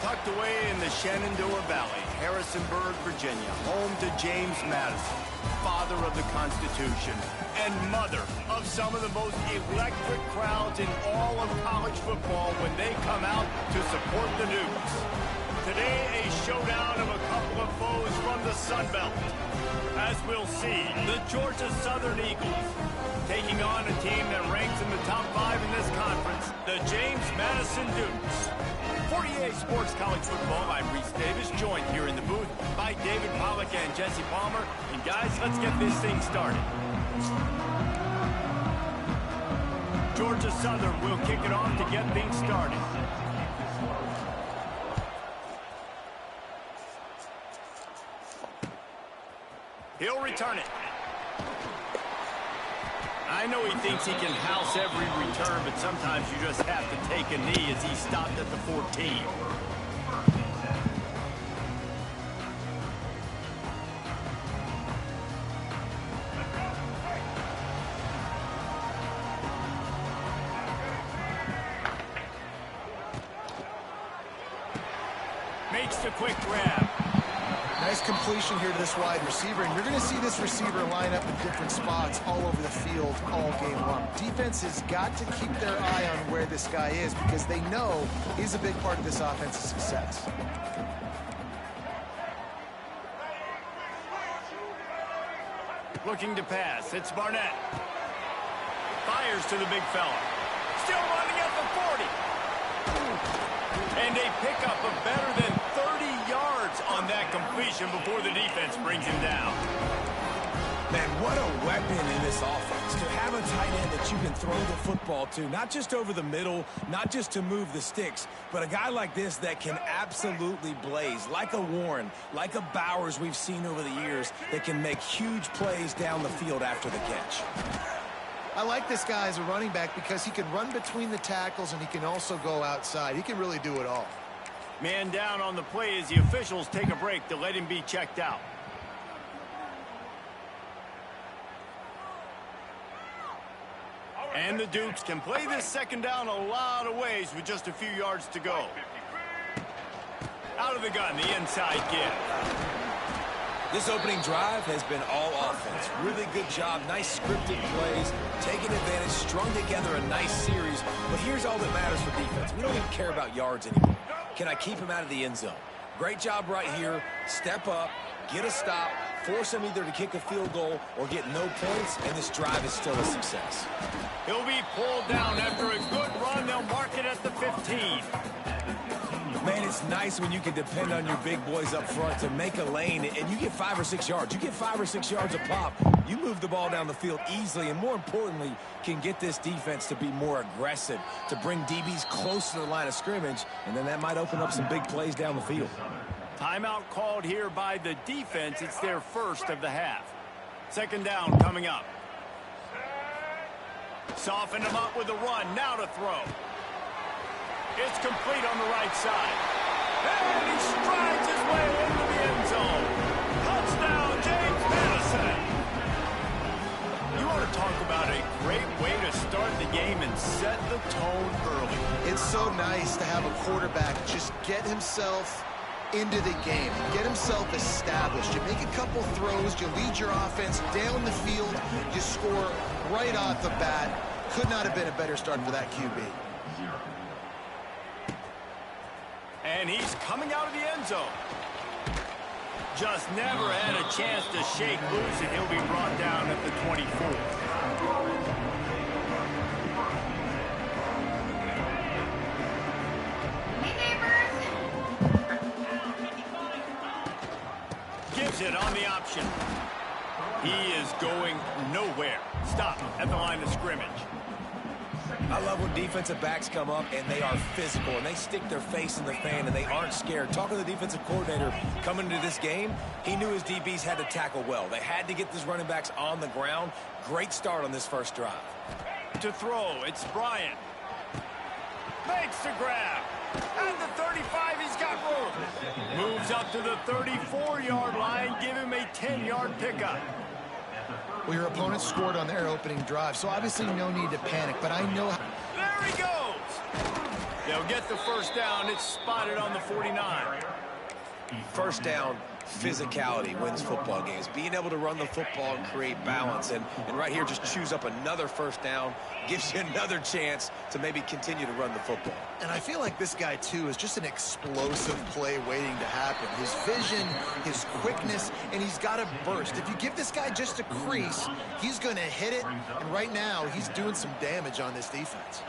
Tucked away in the Shenandoah Valley, Harrisonburg, Virginia, home to James Madison, father of the Constitution, and mother of some of the most electric crowds in all of college football when they come out to support the Dukes. Today, a showdown of a couple of foes from the Sun Belt. As we'll see, the Georgia Southern Eagles taking on a team that ranks in the top 5 in this conference, the James Madison Dukes. 48 Sports College Football, I'm Reese Davis, joined here in the booth by David Pollack and Jesse Palmer. And guys, let's get this thing started. Georgia Southern will kick it off to get things started. He'll return it. I know he thinks he can house every return, but sometimes you just have to take a knee as he stopped at the 14. Makes the quick grab. Nice completion here to this wide receiver, and you're going to see this receiver line up in different spots all over the field all game long. Defense has got to keep their eye on where this guy is because they know he's a big part of this offense's success. Looking to pass. It's Barnett. Fires to the big fella. Still running at the 40. And a pickup of better than 30 yards on that completion before the defense brings him down. Man, what a weapon in this offense. To have a tight end that you can throw the football to, not just over the middle, not just to move the sticks, but a guy like this that can absolutely blaze, like a Warren, like a Bowers we've seen over the years, that can make huge plays down the field after the catch. I like this guy as a running back because he can run between the tackles and he can also go outside. He can really do it all. Man down on the play as the officials take a break to let him be checked out. And the Dukes can play this second down a lot of ways with just a few yards to go. Out of the gun, the inside give. This opening drive has been all offense. Really good job, nice scripted plays, taking advantage, strung together a nice series. But here's all that matters for defense. We don't even care about yards anymore. Can I keep him out of the end zone? Great job right here. Step up, get a stop, force him either to kick a field goal or get no points, and this drive is still a success. He'll be pulled down after a good run. They'll mark it at the 15. Man, it's nice when you can depend on your big boys up front to make a lane, and you get 5 or 6 yards. You get 5 or 6 yards a pop. You move the ball down the field easily, and more importantly, can get this defense to be more aggressive, to bring DBs close to the line of scrimmage, and then that might open up some big plays down the field. Timeout called here by the defense. It's their first of the half. Second down coming up. Soften him up with a run. Now to throw. It's complete on the right side. And he strides his way into the end zone. Touchdown, James Madison. You want to talk about a great way to start the game and set the tone early. It's so nice to have a quarterback just get himself into the game, get himself established. You make a couple throws, you lead your offense down the field, you score right off the bat. Could not have been a better start for that QB. And he's coming out of the end zone. Just never had a chance to shake loose, and he'll be brought down at the 24. Gives it on the option. He is going nowhere. Stop at the line of scrimmage. I love when defensive backs come up and they are physical and they stick their face in the fan and they aren't scared. Talking to the defensive coordinator coming into this game, he knew his DBs had to tackle well. They had to get these running backs on the ground. Great start on this first drive. To throw, it's Bryant. Makes the grab. At the 35, he's got room. Moves up to the 34-yard line. Give him a 10-yard pickup. Well, your opponent scored on their opening drive, so obviously no need to panic, but I know... There he goes! They'll get the first down. It's spotted on the 49. First down, physicality wins football games. Being able to run the football and create balance. And right here, just choose up another first down, gives you another chance to maybe continue to run the football. And I feel like this guy, too, is just an explosive play waiting to happen. His vision, his quickness, and he's got a burst. If you give this guy just a crease, he's going to hit it. And right now, he's doing some damage on this defense.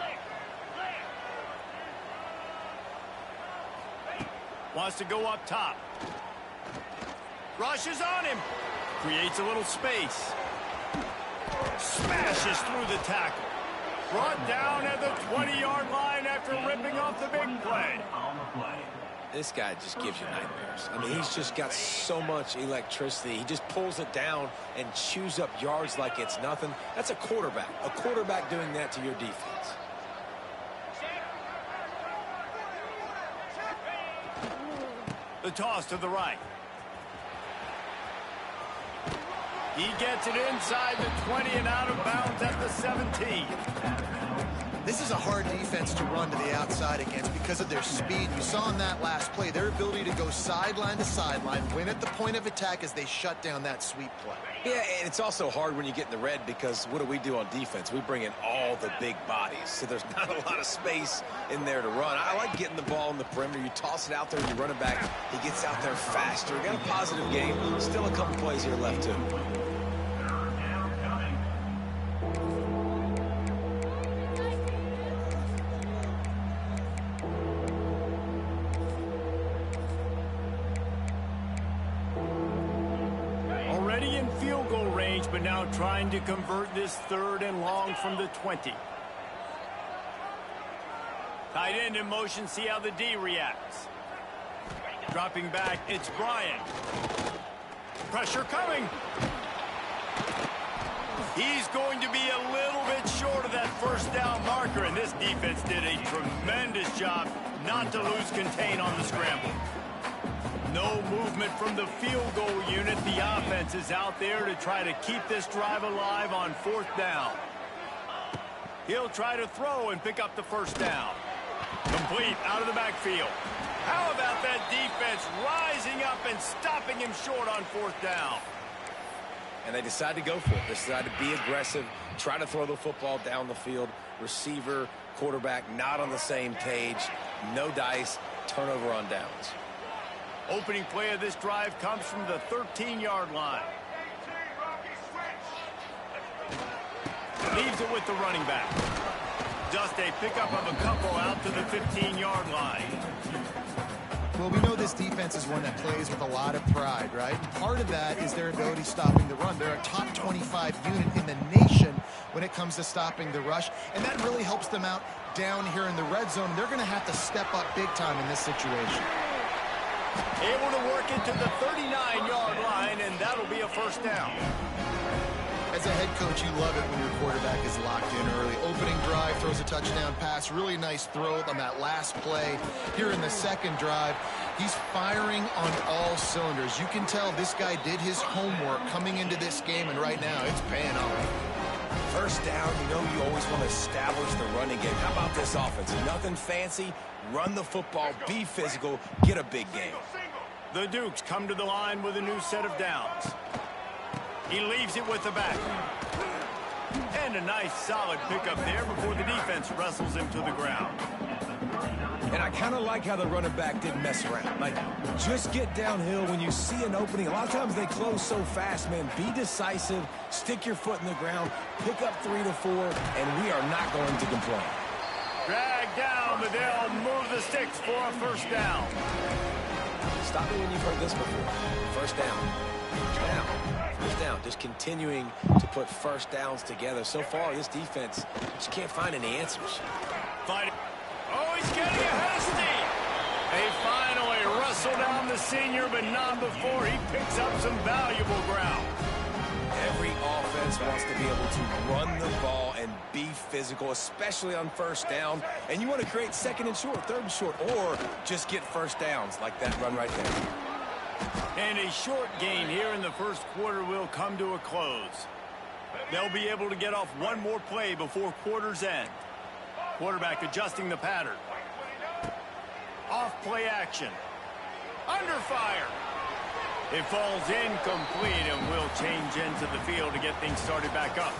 Wants to go up top. Rushes on him. Creates a little space. Smashes through the tackle. Brought down at the 20-yard line after ripping off the big play. This guy just gives you nightmares. I mean, he's just got so much electricity. He just pulls it down and chews up yards like it's nothing. That's a quarterback. A quarterback doing that to your defense. The toss to the right. He gets it inside the 20 and out of bounds at the 17. This is a hard defense to run to the outside against because of their speed. You saw in that last play, their ability to go sideline to sideline, win at the point of attack as they shut down that sweep play. Yeah, and it's also hard when you get in the red because what do we do on defense? We bring in all the big bodies, so there's not a lot of space in there to run. I like getting the ball in the perimeter. You toss it out there, you run it back. He gets out there faster. Got a positive game. Still a couple plays here left, too. Field goal range, but now trying to convert this 3rd and long from the 20. Tight end in motion, see how the D reacts. Dropping back, it's Bryant. Pressure coming. He's going to be a little bit short of that first down marker, and this defense did a tremendous job not to lose contain on the scramble. No movement from the field goal unit. The offense is out there to try to keep this drive alive on 4th down. He'll try to throw and pick up the first down. Complete out of the backfield. How about that defense rising up and stopping him short on 4th down? And they decide to go for it. They decide to be aggressive, try to throw the football down the field. Receiver, quarterback not on the same page. No dice, turnover on downs. Opening play of this drive comes from the 13-yard line. Leaves it with the running back. Just a pickup of a couple out to the 15-yard line. Well, we know this defense is one that plays with a lot of pride, right? And part of that is their ability stopping the run. They're a top 25 unit in the nation when it comes to stopping the rush, and that really helps them out down here in the red zone. They're going to have to step up big time in this situation. Able to work it to the 39-yard line, and that'll be a first down. As a head coach, you love it when your quarterback is locked in early. Opening drive, throws a touchdown pass. Really nice throw on that last play. Here in the second drive, he's firing on all cylinders. You can tell this guy did his homework coming into this game, and right now it's paying off. First down, you know you always want to establish the running game. How about this offense? Nothing fancy. Run the football, be physical, get a big game. The Dukes come to the line with a new set of downs. He leaves it with the back. And a nice solid pickup there before the defense wrestles him to the ground. And I kind of like how the running back didn't mess around. Like, just get downhill when you see an opening. A lot of times they close so fast, man. Be decisive, stick your foot in the ground, pick up 3 to 4, and we are not going to complain. Drag down, but they'll move the sticks for a first down. Stop me when you've heard this before. First down. First down. First down. Just continuing to put first downs together. So far, this defense just can't find any answers. Fighting. Oh, he's getting ahead of steam. They finally wrestle down the senior, but not before he picks up some valuable ground. Every offense wants to be able to run the ball and be physical, especially on first down. And you want to create 2nd and short, 3rd and short, or just get first downs like that run right there. And a short gain here in the first quarter will come to a close. They'll be able to get off one more play before quarter's end. Quarterback adjusting the pattern. off play action. Under fire. It falls incomplete, and will change into the field to get things started back up.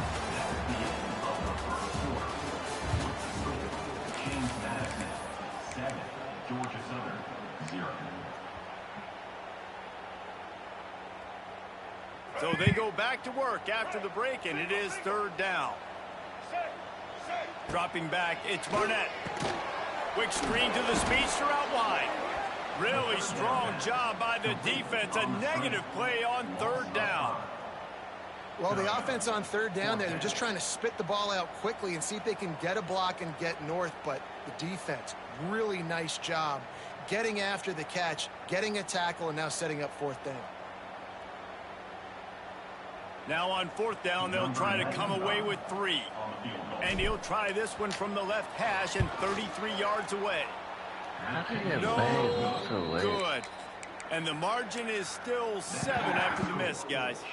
So they go back to work after the break, and it is third down. Dropping back, it's Barnett. Quick screen to the speedster out wide. Really strong job by the defense. A negative play on third down. Well, the offense on third down there, they're just trying to spit the ball out quickly and see if they can get a block and get north. But the defense, really nice job getting after the catch, getting a tackle, and now setting up fourth down. Now on fourth down, they'll try to come away with 3. And he'll try this one from the left hash and 33 yards away. No good. And the margin is still 7 after the miss, guys.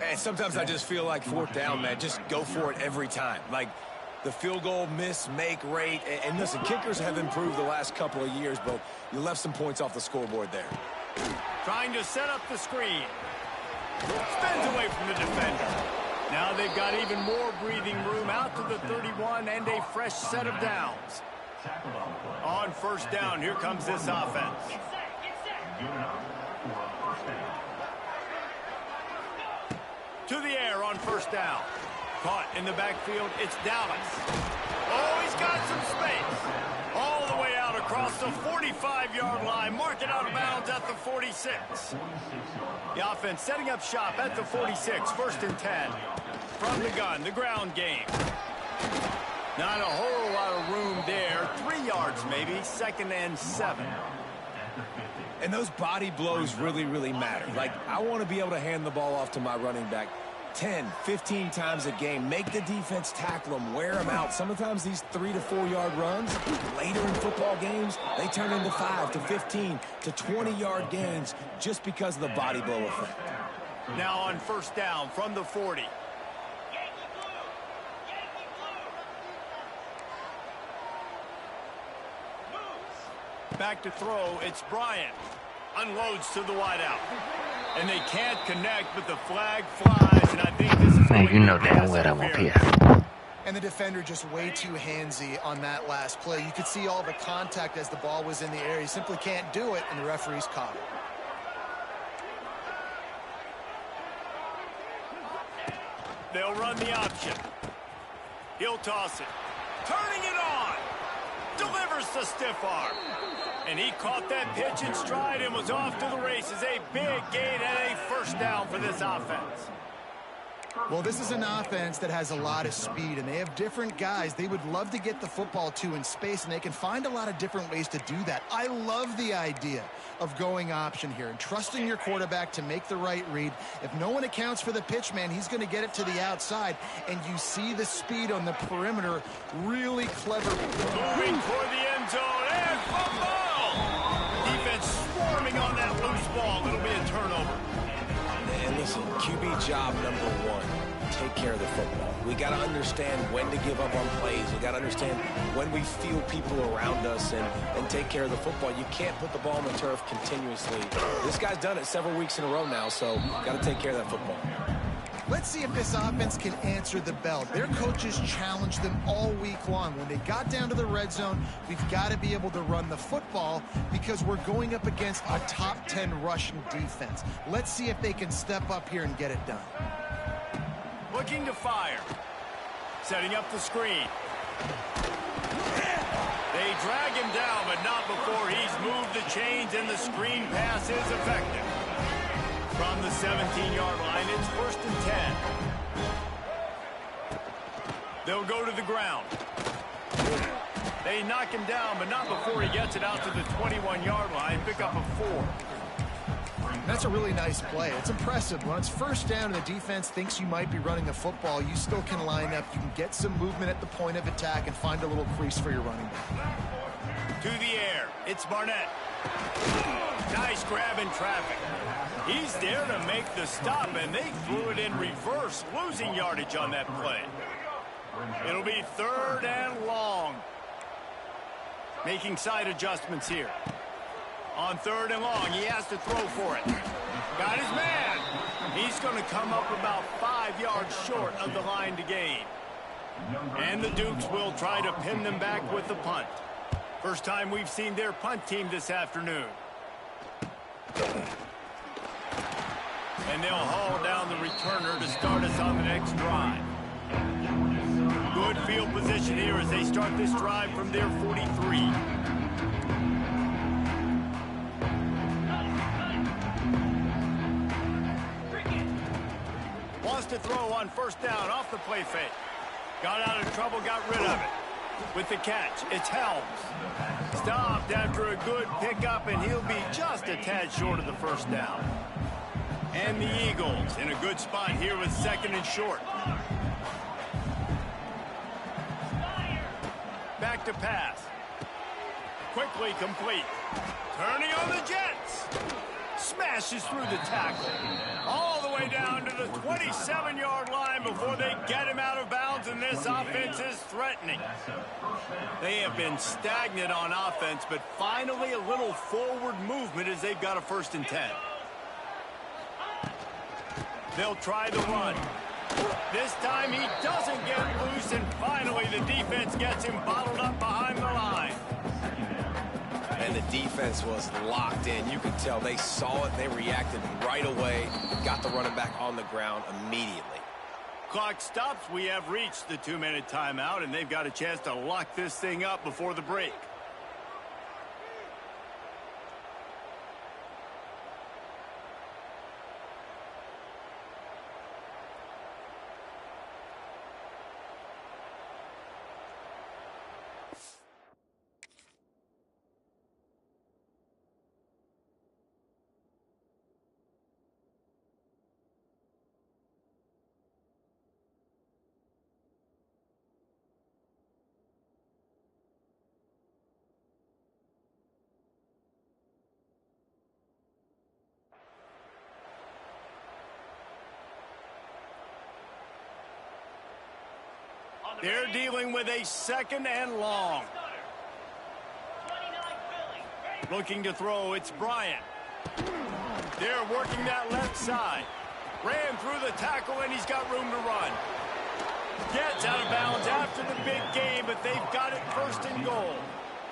And sometimes I just feel like fourth down, man, just go for it every time. Like the field goal miss-make rate. And listen, kickers have improved the last couple of years, but you left some points off the scoreboard there. Trying to set up the screen. Spins away from the defender. Now they've got even more breathing room out to the 31 and a fresh set of downs. On first down, here comes this offense. To the air on first down. Caught in the backfield, it's Dallas. Oh, he's got some space. All the way out across the 45-yard line. Mark it out of bounds at the 46. The offense setting up shop at the 46, first and 10. From the gun, the ground game. Not a whole lot of room there. 3 yards maybe, second and 7. And those body blows really, really matter. Like, I want to be able to hand the ball off to my running back 10, 15 times a game. Make the defense tackle them, wear them out. Sometimes these 3 to 4 yard runs, later in football games, they turn into 5 to 15 to 20 yard gains just because of the body blow effect. Now on first down from the 40. Back to throw, it's Bryant. Unloads to the wideout. And they can't connect, but the flag flies, and I think this is Man, you know damn well that won't be it. And the defender just way too handsy on that last play. You could see all the contact as the ball was in the air. He simply can't do it, and the referee's caught it. They'll run the option. He'll toss it. Turning it on. Delivers the stiff arm. And he caught that pitch in stride and was off to the races. A big gain and a first down for this offense. Well, this is an offense that has a lot of speed, and they have different guys they would love to get the football to in space, and they can find a lot of different ways to do that. I love the idea of going option here and trusting your quarterback to make the right read. If no one accounts for the pitch, man, he's going to get it to the outside, and you see the speed on the perimeter. Really clever. Moving toward the end zone, and fumble! Defense swarming on that loose ball. It'll be a turnover. And listen, QB job number 1, take care of the football. We got to understand when to give up on plays. We got to understand when we feel people around us and take care of the football. You can't put the ball on the turf continuously. This guy's done it several weeks in a row now, so got to take care of that football. Let's see if this offense can answer the bell. Their coaches challenged them all week long. When they got down to the red zone, we've got to be able to run the football because we're going up against a top 10 rushing defense. Let's see if they can step up here and get it done. Looking to fire. Setting up the screen. They drag him down, but not before he's moved the chains, and the screen pass is effective. From the 17-yard line, it's first and 10. They'll go to the ground. They knock him down, but not before he gets it out to the 21-yard line. Pick up a 4. That's a really nice play. It's impressive. When it's first down and the defense thinks you might be running the football, you still can line up. You can get some movement at the point of attack and find a little crease for your running back. To the air, it's Barnett. Nice grab in traffic. He's there to make the stop, and they threw it in reverse, losing yardage on that play. It'll be third and long. Making side adjustments here. On 3rd and long, he has to throw for it. Got his man. He's going to come up about 5 yards short of the line to gain. And the Dukes will try to pin them back with the punt. First time we've seen their punt team this afternoon. And they'll haul down the returner to start us on the next drive. Good field position here as they start this drive from their 43. Wants to throw on 1st down off the play fake. Got out of trouble, got rid of it. With the catch, it's Helms. Stopped after a good pickup, and he'll be just a tad short of the 1st down. And the Eagles in a good spot here with 2nd and short. Back to pass. Quickly complete. Turning on the Jets. Smashes through the tackle. All the way down to the 27-yard line before they get him out of bounds, and this offense is threatening. They have been stagnant on offense, but finally a little forward movement as they've got a 1st and 10. They'll try the run. This time he doesn't get loose, and finally the defense gets him bottled up behind the line. And the defense was locked in. You could tell they saw it. They reacted right away. Got the running back on the ground immediately. Clock stops. We have reached the 2-minute timeout, and they've got a chance to lock this thing up before the break. They're dealing with a 2nd and long. Looking to throw, it's Bryant. They're working that left side. Ran through the tackle, and he's got room to run. Gets out of bounds after the big game, but they've got it 1st and goal.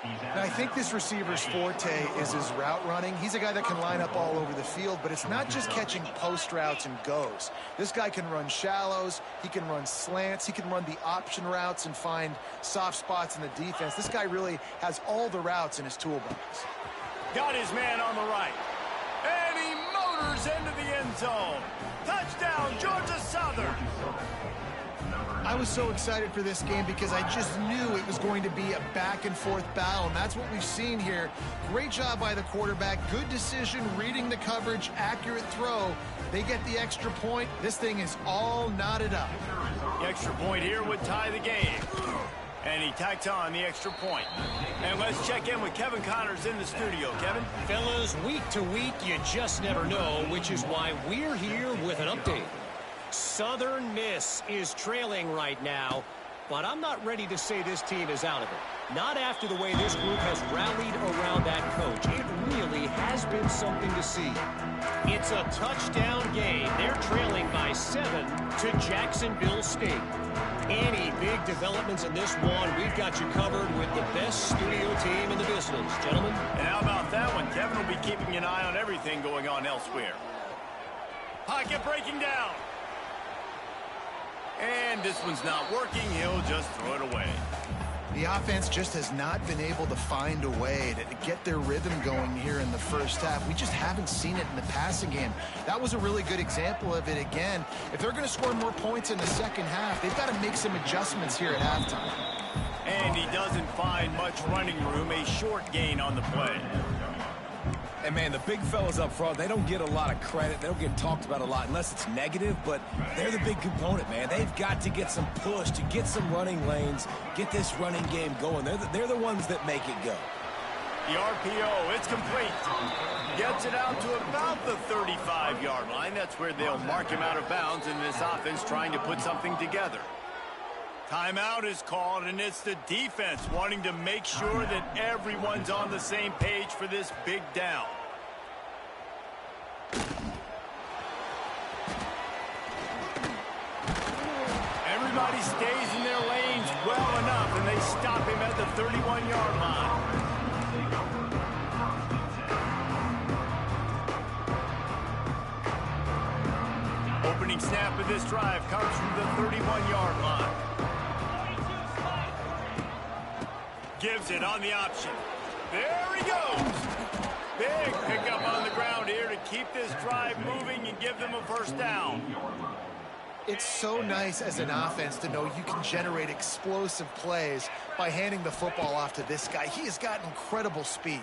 And I think this receiver's forte is his route running. He's a guy that can line up all over the field, but it's not just catching post routes and goes. This guy can run shallows, he can run slants, he can run the option routes and find soft spots in the defense. This guy really has all the routes in his toolbox. Got his man on the right. And he motors into the end zone. Touchdown, Georgia Southern. I was so excited for this game because I just knew it was going to be a back-and-forth battle, and that's what we've seen here. Great job by the quarterback. Good decision, reading the coverage, accurate throw. They get the extra point. This thing is all knotted up. The extra point here would tie the game. And he tacks on the extra point. And let's check in with Kevin Connors in the studio. Kevin? Fellas, week to week, you just never know, which is why we're here with an update. Southern Miss is trailing right now, but I'm not ready to say this team is out of it. Not after the way this group has rallied around that coach. It really has been something to see. It's a touchdown game. They're trailing by 7 to Jacksonville State. Any big developments in this one, we've got you covered with the best studio team in the business, gentlemen. And how about that one? Kevin will be keeping an eye on everything going on elsewhere. Pocket breaking down. And this one's not working. He'll just throw it away. The offense just has not been able to find a way to get their rhythm going here in the first half. We just haven't seen it in the passing game. That was a really good example of it again. If they're going to score more points in the second half, they've got to make some adjustments here at halftime. And he doesn't find much running room. A short gain on the play. And, man, the big fellas up front, they don't get a lot of credit. They don't get talked about a lot unless it's negative, but they're the big component, man. They've got to get some push, to get some running lanes, get this running game going. They're the ones that make it go. The RPO, it's complete. Gets it out to about the 35-yard line. That's where they'll mark him out of bounds in this offense trying to put something together. Timeout is called, and it's the defense wanting to make sure that everyone's on the same page for this big down. Everybody stays in their lanes well enough, and they stop him at the 31-yard line. Opening snap of this drive comes from the 31-yard line. Gives it on the option. There he goes. Big pickup on the ground here to keep this drive moving and give them a first down. It's so nice as an offense to know you can generate explosive plays by handing the football off to this guy. He has got incredible speed.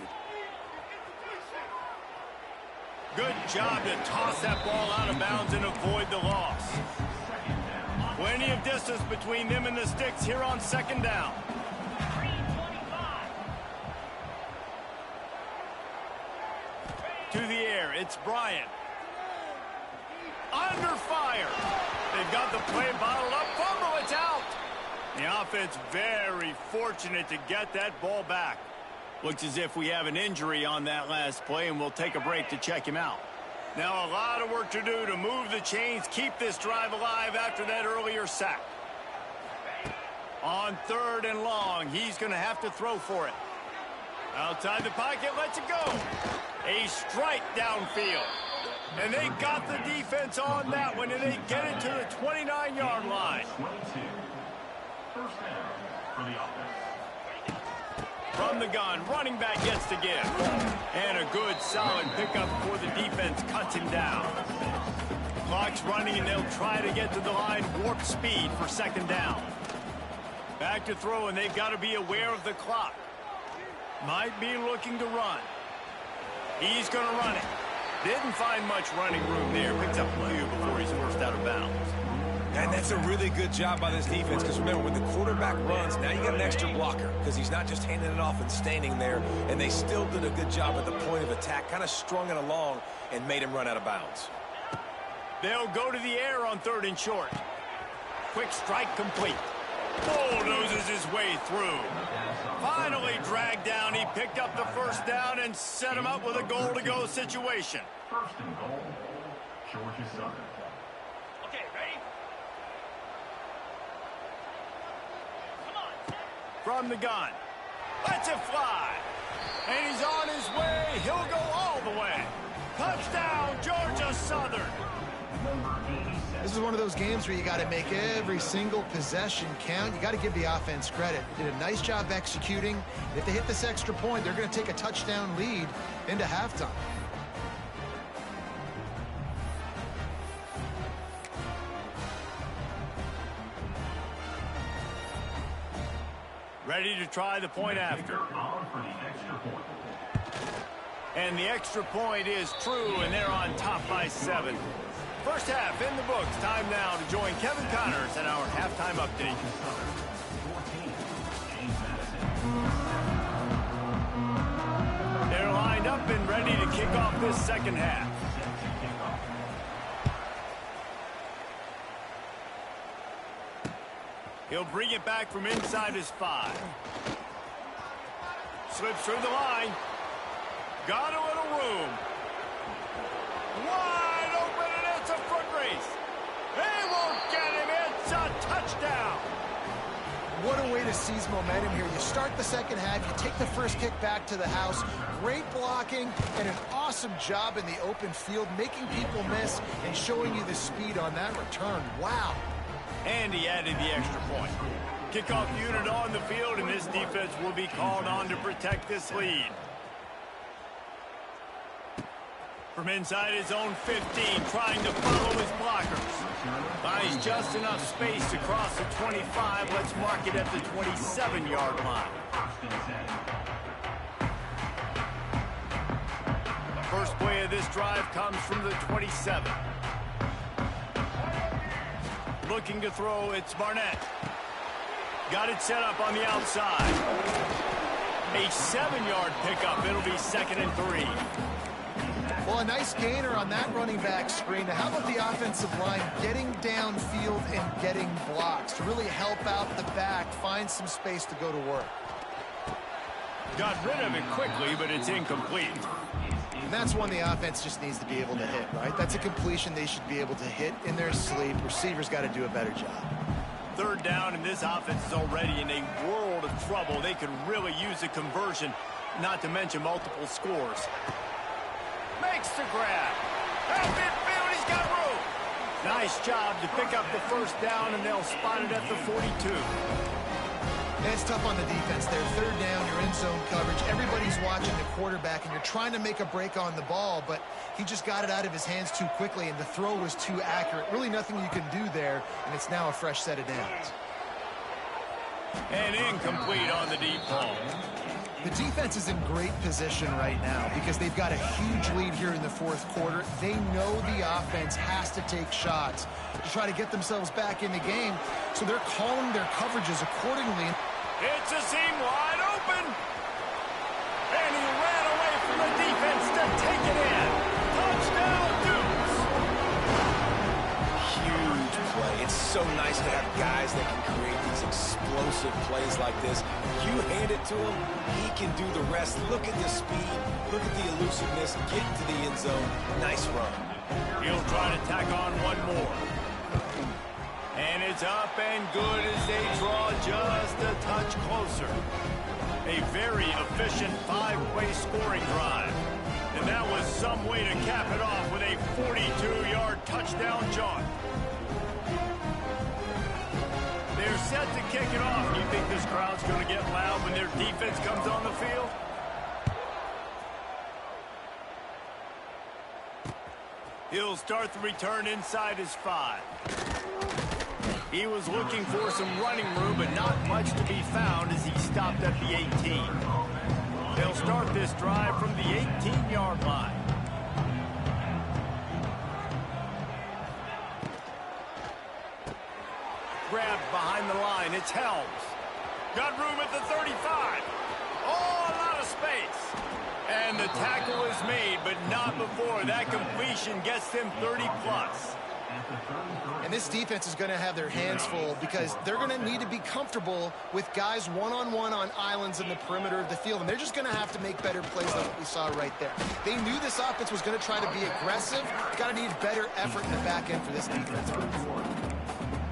Good job to toss that ball out of bounds and avoid the loss. Plenty of distance between them and the sticks here on second down. To the air, it's Bryant. Under fire. They've got the play bottled up. Fumble, it's out. The offense very fortunate to get that ball back. Looks as if we have an injury on that last play, and we'll take a break to check him out. Now a lot of work to do to move the chains, keep this drive alive after that earlier sack. On 3rd and long, he's going to have to throw for it. Outside the pocket, lets it go. A strike downfield. And they got the defense on that one, and they get it to the 29-yard line. From the gun, running back gets the give. And a good, solid pickup before the defense cuts him down. Clock's running, and they'll try to get to the line, warp speed for second down. Back to throw, and they've got to be aware of the clock. Might be looking to run. He's going to run it. Didn't find much running room there. Picks up a few before he's forced out of bounds. And that's a really good job by this defense, because remember, when the quarterback runs, now you got an extra blocker, because he's not just handing it off and standing there, and they still did a good job at the point of attack, kind of strung it along and made him run out of bounds. They'll go to the air on 3rd and short. Quick strike complete. Bulldozes his way through. Finally dragged down. He picked up the first down and set him up with a goal-to-go situation. 1st and goal, Georgia Southern. Okay, ready? Come on. From the gun. Lets it fly. And he's on his way. He'll go all the way. Touchdown, Georgia Southern. This is one of those games where you got to make every single possession count. You got to give the offense credit. Did a nice job executing. If they hit this extra point, they're going to take a touchdown lead into halftime. Ready to try the point after. And the extra point is true, and they're on top by 7. First half in the books. Time now to join Kevin Connors in our halftime update. They're lined up and ready to kick off this second half. He'll bring it back from inside his 5. Slips through the line. Got a little room. Wide open, and it's a foot race. They won't get him. It's a touchdown. What a way to seize momentum here. You start the second half, you take the first kick back to the house. Great blocking and an awesome job in the open field, making people miss and showing you the speed on that return. Wow. And he added the extra point. Kickoff unit on the field, and this defense will be called on to protect this lead. From inside his own 15, trying to follow his blockers. Buys just enough space to cross the 25. Let's mark it at the 27-yard line. First play of this drive comes from the 27. Looking to throw, it's Barnett. Got it set up on the outside. A 7-yard pickup. It'll be 2nd and 3. Well, a nice gainer on that running back screen. Now, how about the offensive line getting downfield and getting blocks to really help out the back, find some space to go to work? Got rid of it quickly, but it's incomplete. And that's one the offense just needs to be able to hit, right? That's a completion they should be able to hit in their sleep. Receivers got to do a better job. Third down, and this offense is already in a world of trouble. They could really use a conversion, not to mention multiple scores. Makes the grab. Out midfield, he's got room. Nice job to pick up the first down, and they'll spot it at the 42. And it's tough on the defense there. Third down, you're in zone coverage. Everybody's watching the quarterback, and you're trying to make a break on the ball, but he just got it out of his hands too quickly, and the throw was too accurate. Really nothing you can do there, and it's now a fresh set of downs. And incomplete on the deep ball. The defense is in great position right now because they've got a huge lead here in the fourth quarter. They know the offense has to take shots to try to get themselves back in the game, so they're calling their coverages accordingly. It's a seam wide open. And he ran away from the defense to take it in. Touchdown, Dukes. Huge play. It's so nice to have guys that can create these explosive plays like this. You hand it to him, he can do the rest. Look at the speed. Look at the elusiveness. Get to the end zone. Nice run. He'll try to tack on one more. And it's up and good as they draw just a touch closer. A very efficient five-way scoring drive. And that was some way to cap it off with a 42-yard touchdown jaunt. They're set to kick it off. Do you think this crowd's going to get loud when their defense comes on the field? He'll start the return inside his 5. He was looking for some running room, but not much to be found as he stopped at the 18. They'll start this drive from the 18-yard line. Grabbed behind the line. It's Helms. Got room at the 35. Oh, a lot of space. And the tackle is made, but not before that completion gets them 30-plus. And this defense is going to have their hands full because they're going to need to be comfortable with guys one-on-one on islands in the perimeter of the field. And they're just going to have to make better plays like what we saw right there. They knew this offense was going to try to be aggressive. Got to need better effort in the back end for this defense moving forward.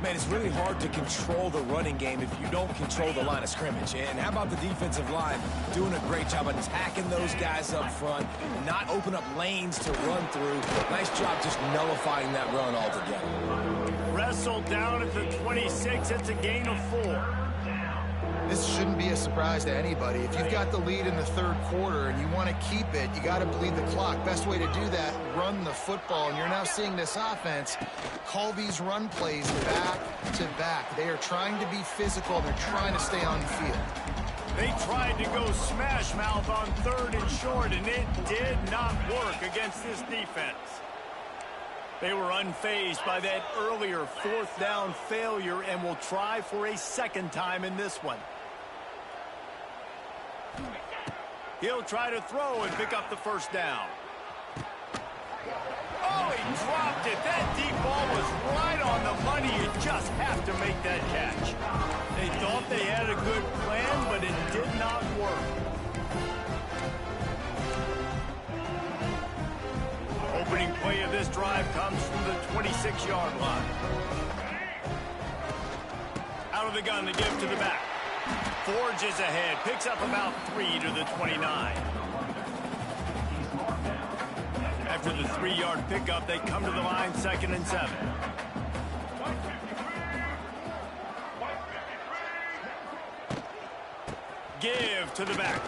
Man, it's really hard to control the running game if you don't control the line of scrimmage. And how about the defensive line doing a great job attacking those guys up front, not open up lanes to run through. Nice job just nullifying that run altogether. Wrestled down at the 26. It's a gain of 4. This shouldn't be a surprise to anybody. If you've got the lead in the third quarter and you want to keep it, you got to bleed the clock. Best way to do that, run the football. And you're now seeing this offense call these run plays back to back. They are trying to be physical. They're trying to stay on the field. They tried to go smash mouth on 3rd and short, and it did not work against this defense. They were unfazed by that earlier 4th down failure and will try for a second time in this one. He'll try to throw and pick up the first down. Oh, he dropped it. That deep ball was right on the money. You just have to make that catch. They thought they had a good plan, but it did not work. Opening play of this drive comes from the 26-yard line. Out of the gun to give to the back. Forges ahead, picks up about 3 to the 29. After the 3-yard pickup, they come to the line 2nd and 7. Give to the back.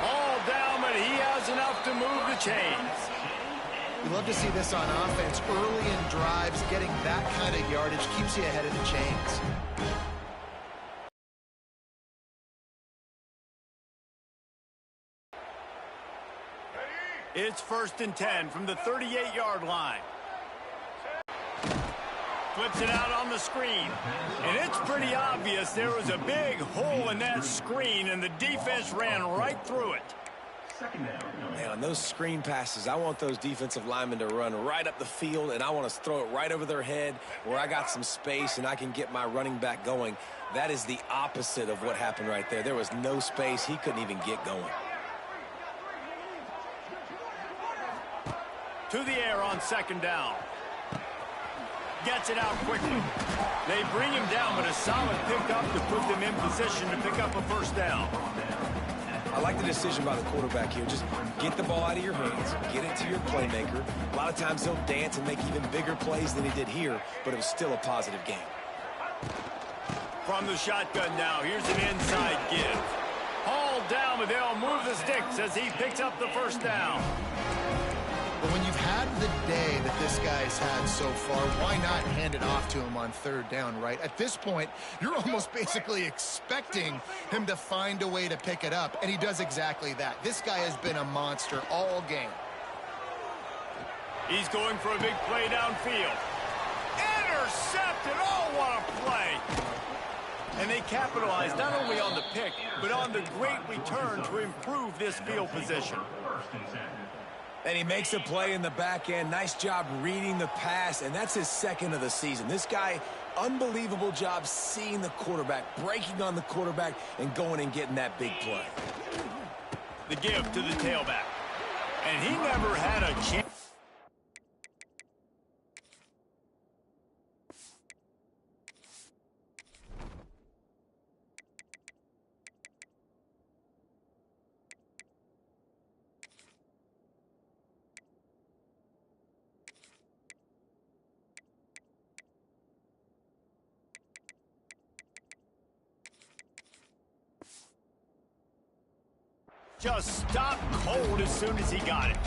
All down, but he has enough to move the chains. We love to see this on offense. Early in drives, getting that kind of yardage keeps you ahead of the chains. It's 1st and 10 from the 38-yard line. Flips it out on the screen. And it's pretty obvious there was a big hole in that screen, and the defense ran right through it. Second down. Man, on those screen passes, I want those defensive linemen to run right up the field, and I want to throw it right over their head where I got some space and I can get my running back going. That is the opposite of what happened right there. There was no space. He couldn't even get going. To the air on second down. Gets it out quickly. They bring him down, but a solid pickup to put them in position to pick up a first down. I like the decision by the quarterback here. Just get the ball out of your hands, get it to your playmaker. A lot of times he'll dance and make even bigger plays than he did here, but it was still a positive game. From the shotgun now, here's an inside give. Hauled down, but they'll move the sticks as he picks up the first down. But when you've had the day that this guy's had so far, why not hand it off to him on third down, right? At this point, you're almost basically expecting him to find a way to pick it up, and he does exactly that. This guy has been a monster all game. He's going for a big play downfield. Intercepted! Oh, what a play! And they capitalized not only on the pick, but on the great return to improve this field position. And he makes a play in the back end. Nice job reading the pass, and that's his second of the season. This guy, unbelievable job seeing the quarterback, breaking on the quarterback, and going and getting that big play. The give to the tailback. And he never had a chance. Just stopped cold as soon as he got it.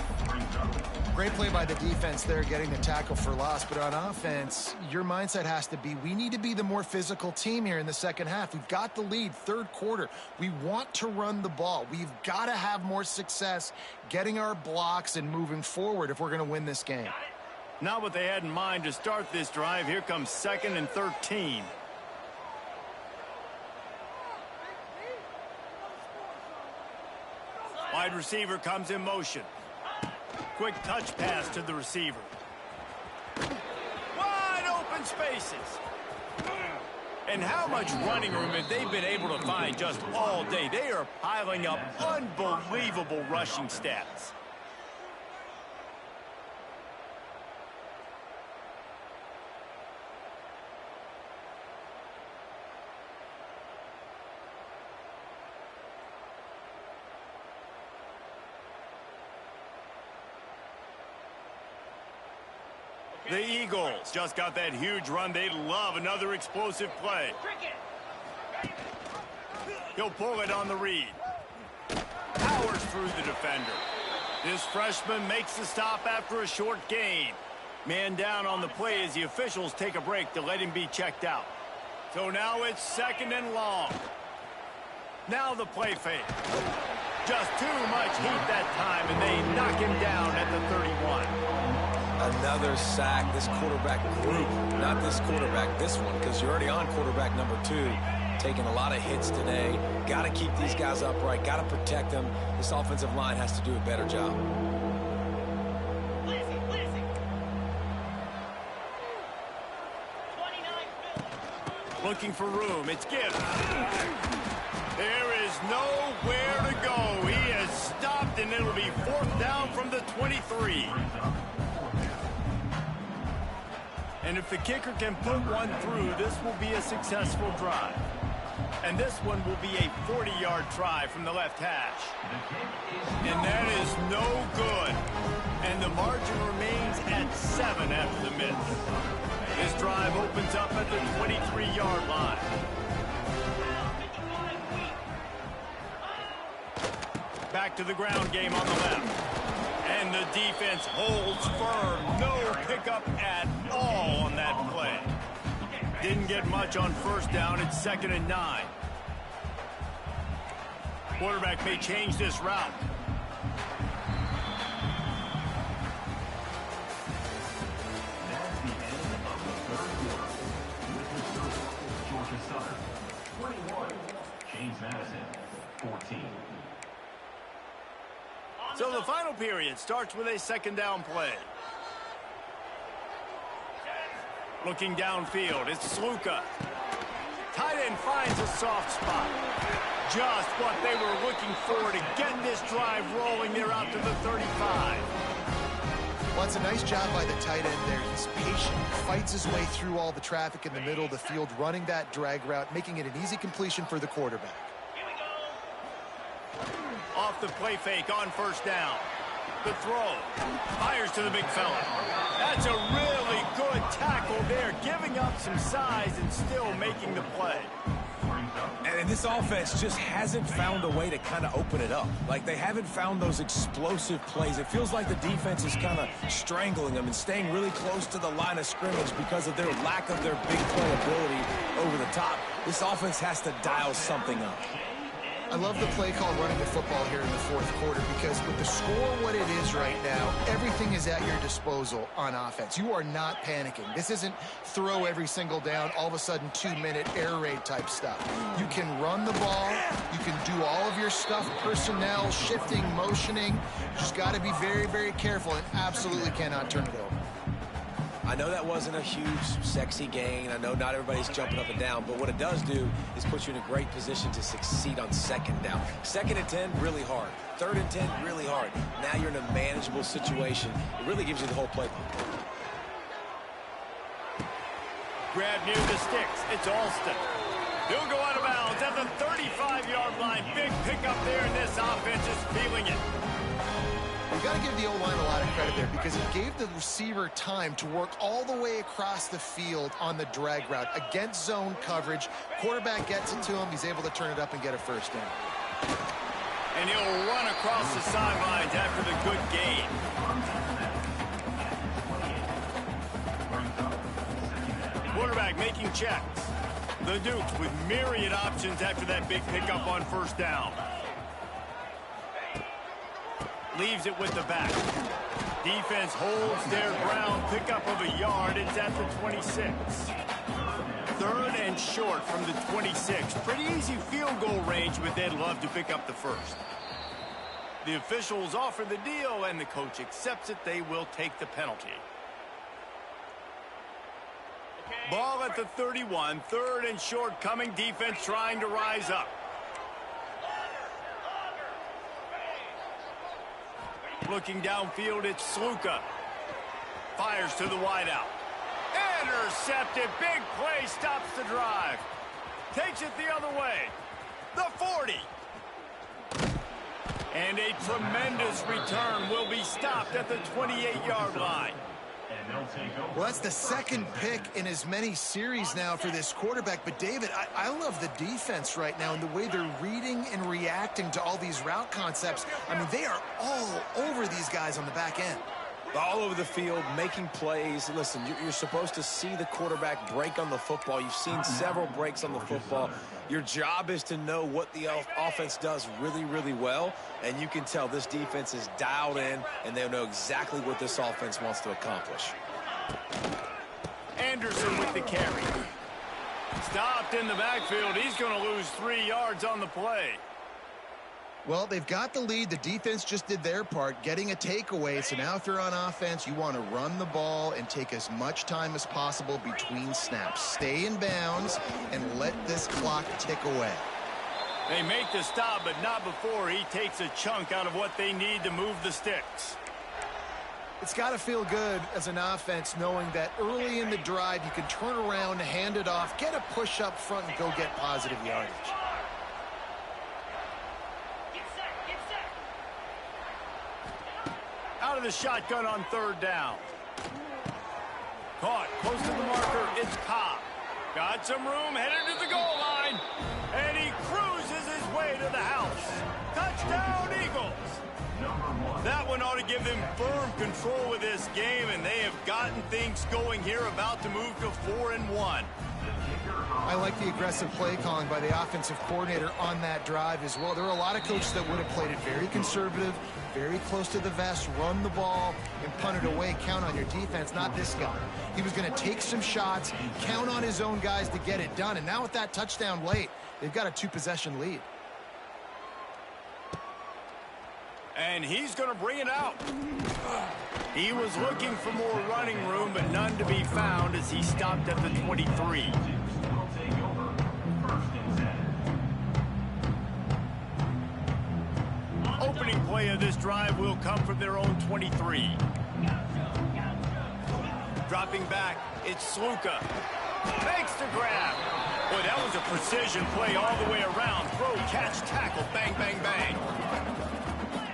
Great play by the defense there, getting the tackle for loss. But on offense, your mindset has to be, we need to be the more physical team here in the second half. We've got the lead, third quarter. We want to run the ball. We've got to have more success getting our blocks and moving forward if we're going to win this game. Not what they had in mind to start this drive. Here comes 2nd and 13. Wide receiver comes in motion. Quick touch pass to the receiver. Wide open spaces. And how much running room have they been able to find just all day? They are piling up unbelievable rushing stats. The Eagles just got that huge run. They love another explosive play. He'll pull it on the read. Powers through the defender. This freshman makes the stop after a short gain. Man down on the play as the officials take a break to let him be checked out. So now it's 2nd and long. Now the play fake. Just too much heat that time, and they knock him down at the 31. Another sack. This quarterback group, not this quarterback, this one, because you're already on quarterback number 2. Taking a lot of hits today. Got to keep these guys upright. Got to protect them. This offensive line has to do a better job. Looking for room. It's Gibbs. There is nowhere to go. He has stopped, and it'll be 4th down from the 23. And if the kicker can put one through, this will be a successful drive. And this one will be a 40-yard try from the left hash. And that is no good. And the margin remains at 7 after the miss. This drive opens up at the 23-yard line. Back to the ground game on the left. And the defense holds firm. No pickup at all on that play. Didn't get much on first down. It's 2nd and 9. Quarterback may change this route. That's the end of the third quarter. With the score, Georgia Southern 21, James Madison 14. So the final period starts with a second down play. Looking downfield, it's Sluka. Tight end finds a soft spot. Just what they were looking for to get this drive rolling. They're out to the 35. Well, it's a nice job by the tight end there. He's patient, fights his way through all the traffic in the middle of the field, running that drag route, making it an easy completion for the quarterback. Off the play fake on first down. The throw. Fires to the big fella. That's a really good tackle there, giving up some size and still making the play. And this offense just hasn't found a way to kind of open it up. Like, they haven't found those explosive plays. It feels like the defense is kind of strangling them and staying really close to the line of scrimmage because of their lack of their big play ability over the top. This offense has to dial something up. I love the play call running the football here in the fourth quarter because with the score what it is right now, everything is at your disposal on offense. You are not panicking. This isn't throw every single down, all of a sudden 2-minute air raid type stuff. You can run the ball. You can do all of your stuff, personnel, shifting, motioning. You just got to be very, very careful and absolutely cannot turn it over. I know that wasn't a huge, sexy gain. I know not everybody's jumping up and down, but what it does do is put you in a great position to succeed on second down. 2nd and 10, really hard. 3rd and 10, really hard. Now you're in a manageable situation. It really gives you the whole playbook. Grab near the sticks. It's Alston. He'll go out of bounds at the 35-yard line. Big pickup there, and this offense is feeling it. You got to give the O-line a lot of credit there because it gave the receiver time to work all the way across the field on the drag route against zone coverage. Quarterback gets it to him. He's able to turn it up and get a first down. And he'll run across the sidelines after the good gain. Quarterback making checks. The Dukes with myriad options after that big pickup on first down. Leaves it with the back. Defense holds their ground. Pickup of a yard. It's at the 26. 3rd and short from the 26. Pretty easy field goal range, but they'd love to pick up the first. The officials offer the deal, and the coach accepts it. They will take the penalty. Ball at the 31. 3rd and short coming. Defense trying to rise up. Looking downfield, it's Sluka. Fires to the wideout. Intercepted. Big play. Stops the drive. Takes it the other way. The 40. And a tremendous return will be stopped at the 28-yard line. Well, that's the 2nd pick in as many series now for this quarterback. But, David, I love the defense right now and the way they're reading and reacting to all these route concepts. I mean, they are all over these guys on the back end. All over the field, making plays. Listen, you're supposed to see the quarterback break on the football. You've seen several breaks on the football. Your job is to know what the offense does really, really well, and you can tell this defense is dialed in, and they know exactly what this offense wants to accomplish. Anderson with the carry. Stopped in the backfield. He's going to lose 3 yards on the play. Well, they've got the lead. The defense just did their part, getting a takeaway. So now if you're on offense, you want to run the ball and take as much time as possible between snaps. Stay in bounds and let this clock tick away. They make the stop, but not before he takes a chunk out of what they need to move the sticks. It's got to feel good as an offense knowing that early in the drive you can turn around, hand it off, get a push up front, and go get positive yardage. Out of the shotgun on 3rd down. Caught close to the marker. It's Cobb. Got some room, headed to the goal line. And he cruises his way to the house. Touchdown, Eagles. That one ought to give them firm control of this game, and they have gotten things going here, about to move to 4-1. I like the aggressive play calling by the offensive coordinator on that drive as well. There are a lot of coaches that would have played it very conservative, very close to the vest, run the ball, and punt it away. Count on your defense, not this guy. He was going to take some shots, count on his own guys to get it done. And now with that touchdown late, they've got a 2-possession lead. And he's going to bring it out. He was looking for more running room, but none to be found as he stopped at the 23. Opening play of this drive will come from their own 23. Dropping back, it's Sluka. Makes the grab. Boy, that was a precision play all the way around. Throw, catch, tackle, bang, bang, bang.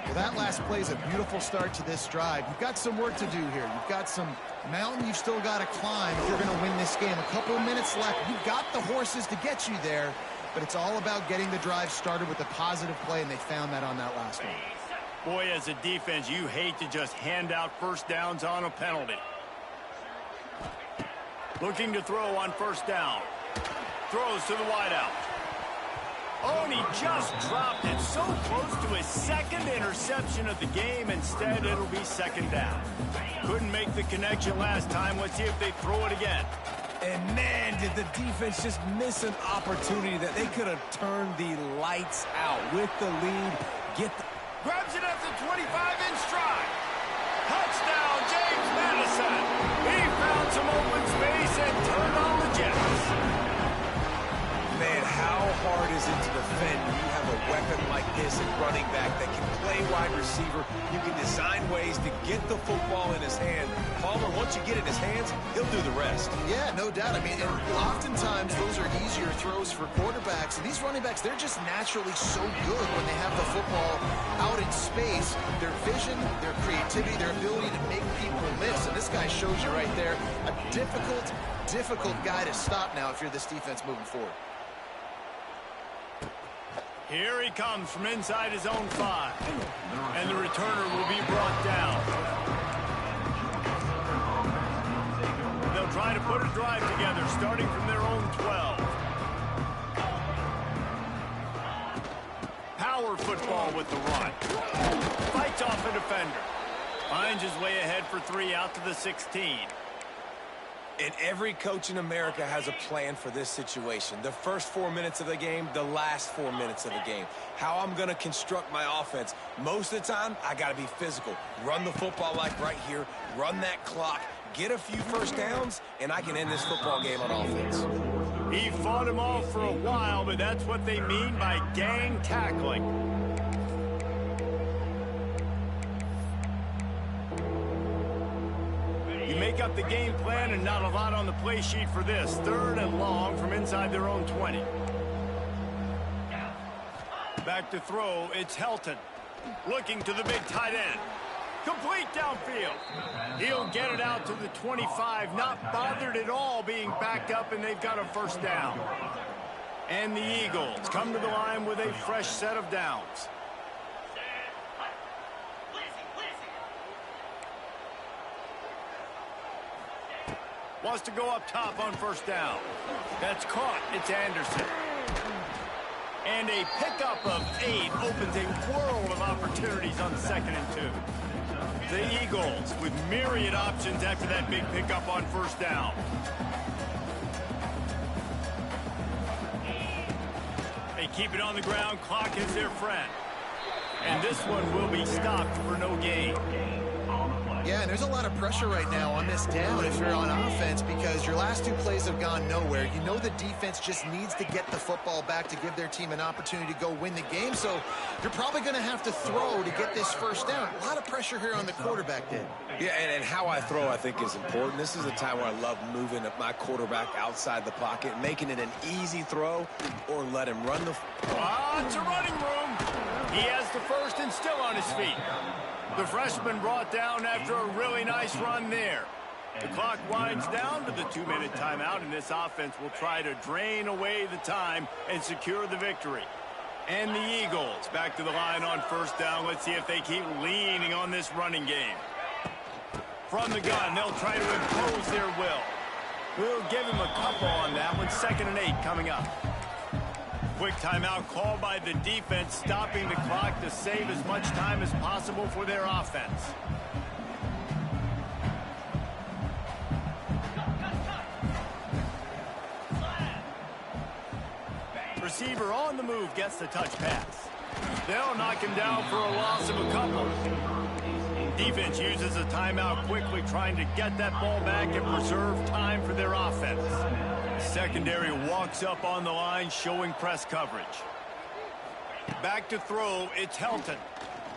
Well, that last play is a beautiful start to this drive. You've got some work to do here. You've got some mountain you've still got to climb if you're going to win this game. A couple of minutes left. You've got the horses to get you there, but it's all about getting the drive started with a positive play, and they found that on that last one. Boy, as a defense, you hate to just hand out first downs on a penalty. Looking to throw on first down. Throws to the wideout. Oh, and he just dropped it so close to his second interception of the game. Instead, it'll be second down. Couldn't make the connection last time. Let's see if they throw it again. And man, did the defense just miss an opportunity that they could have turned the lights out with the lead. Grabs it at the 25 in stride. Touchdown, James Madison. He found some open space and turned on the Jets. Man, how hard is it to defend when you have a weapon like this at running back that can play wide receiver? You can design ways to get the football in his hand. Palmer, once you get it in his hands, he'll do the rest. Yeah, no doubt. I mean, and oftentimes those are easier throws for quarterbacks. And these running backs, they're just naturally so good when they have the football out in space. Their vision, their creativity, their ability to make people miss. And this guy shows you right there a difficult guy to stop now if you're this defense moving forward. Here he comes from inside his own 5. And the returner will be brought down. They'll try to put a drive together, starting from their own 12. Power football with the run. Fights off a defender. Finds his way ahead for 3 out to the 16. And every coach in America has a plan for this situation. The first 4 minutes of the game, the last 4 minutes of the game. How I'm going to construct my offense. Most of the time, I got to be physical. Run the football like right here. Run that clock. Get a few first downs, and I can end this football game on offense. He fought him off for a while, but that's what they mean by gang tackling. You make up the game plan and not a lot on the play sheet for this. 3rd and long from inside their own 20. Back to throw, it's Helton. Looking to the big tight end. Complete downfield. He'll get it out to the 25. Not bothered at all being backed up, and they've got a first down. And the Eagles come to the line with a fresh set of downs. Wants to go up top on first down. That's caught. It's Anderson. And a pickup of 8 opens a world of opportunities on 2nd and 2. The Eagles with myriad options after that big pickup on first down. They keep it on the ground. Clock is their friend. And this one will be stopped for no gain. Yeah, and there's a lot of pressure right now on this down if you're on offense because your last 2 plays have gone nowhere. You know the defense just needs to get the football back to give their team an opportunity to go win the game, so you're probably going to have to throw to get this first down. A lot of pressure here on the quarterback, Dan. Yeah, and how I throw, I think, is important. This is a time where I love moving my quarterback outside the pocket, making it an easy throw, or let him run the... Lots of running room. He has the first and still on his feet. The freshman brought down after a really nice run there. The clock winds down to the 2-minute timeout, and this offense will try to drain away the time and secure the victory. And the Eagles back to the line on first down. Let's see if they keep leaning on this running game. From the gun, they'll try to impose their will. We'll give him a couple on that one. 2nd and 8 coming up. Quick timeout called by the defense, stopping the clock to save as much time as possible for their offense. Receiver on the move gets the touch pass. They'll knock him down for a loss of a couple. Defense uses a timeout quickly, trying to get that ball back and preserve time for their offense. Secondary walks up on the line, showing press coverage. Back to throw, it's Helton.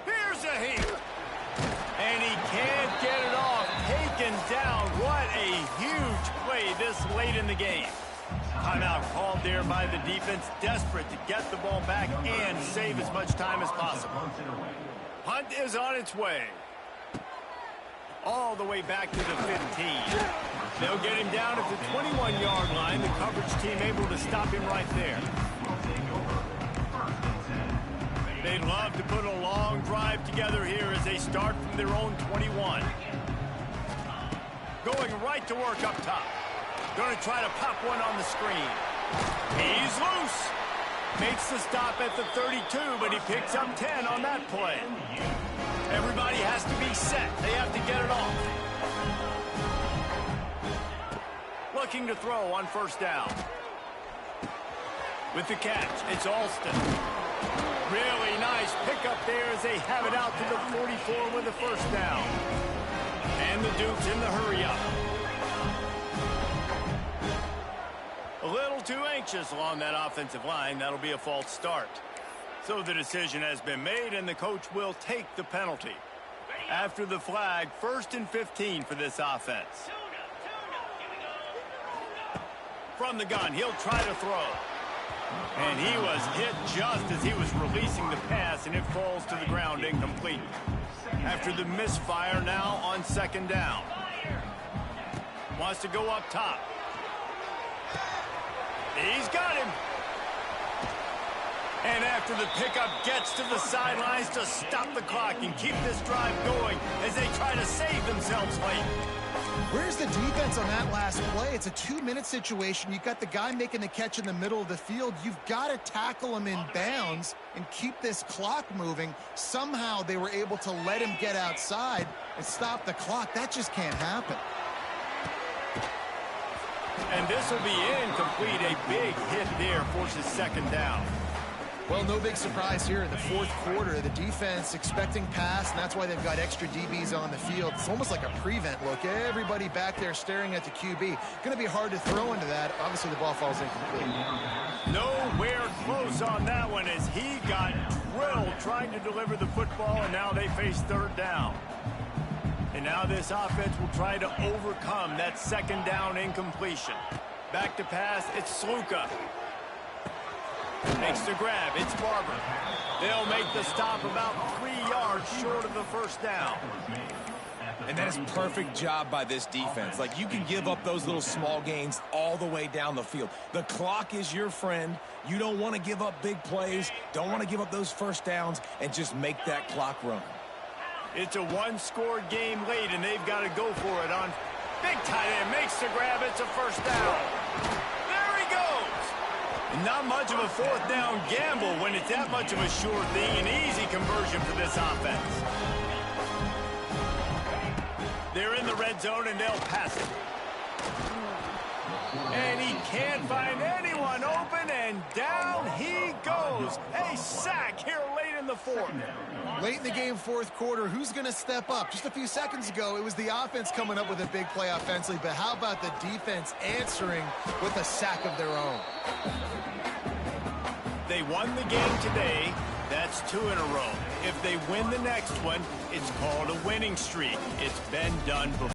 Here's a heat. And he can't get it off. Taken down. What a huge play this late in the game. Timeout called there by the defense, desperate to get the ball back and save as much time as possible. Punt is on its way. All the way back to the 15. They'll get him down at the 21-yard line. The coverage team able to stop him right there. They'd love to put a long drive together here as they start from their own 21. Going right to work up top. Going to try to pop one on the screen. He's loose. Makes the stop at the 32, but he picks up 10 on that play. Everybody has to be set. They have to get it off. Looking to throw on first down. With the catch, it's Alston. Really nice pickup there as they have it out to the 44 with the first down. And the Dukes in the hurry-up. A little too anxious along that offensive line. That'll be a false start. So the decision has been made, and the coach will take the penalty. After the flag, 1st and 15 for this offense. From the gun, he'll try to throw. And he was hit just as he was releasing the pass, and it falls to the ground incomplete. After the misfire, now on second down. Wants to go up top. He's got him. And after the pickup, gets to the sidelines to stop the clock and keep this drive going as they try to save themselves late. Where's the defense on that last play? It's a 2-minute situation. You've got the guy making the catch in the middle of the field. You've got to tackle him in bounds and keep this clock moving. Somehow they were able to let him get outside and stop the clock. That just can't happen. And this will be incomplete. A big hit there forces second down. Well, no big surprise here in the fourth quarter. The defense expecting pass, and that's why they've got extra DBs on the field. It's almost like a prevent look. Everybody back there staring at the QB. Going to be hard to throw into that. Obviously, the ball falls incomplete. Nowhere close on that one as he got drilled trying to deliver the football, and now they face third down. And now this offense will try to overcome that second down incompletion. Back to pass, it's Sluka. Makes the grab, it's Barber. They'll make the stop about 3 yards short of the first down. And that is a perfect job by this defense. Like, you can give up those little small gains all the way down the field. The clock is your friend. You don't want to give up big plays, don't want to give up those first downs, and just make that clock run. It's a one-score game late, and they've got to go for it on big tight end. Makes the grab, it's a first down. There he goes. Not much of a fourth down gamble when it's that much of a sure thing. An easy conversion for this offense. They're in the red zone, and they'll pass it. And he can't find anyone open, and down he goes. A sack here late in the fourth. Late in the game, fourth quarter, who's going to step up? Just a few seconds ago, it was the offense coming up with a big play offensively, but how about the defense answering with a sack of their own? They won the game today. That's 2 in a row. If they win the next one, it's called a winning streak. It's been done before.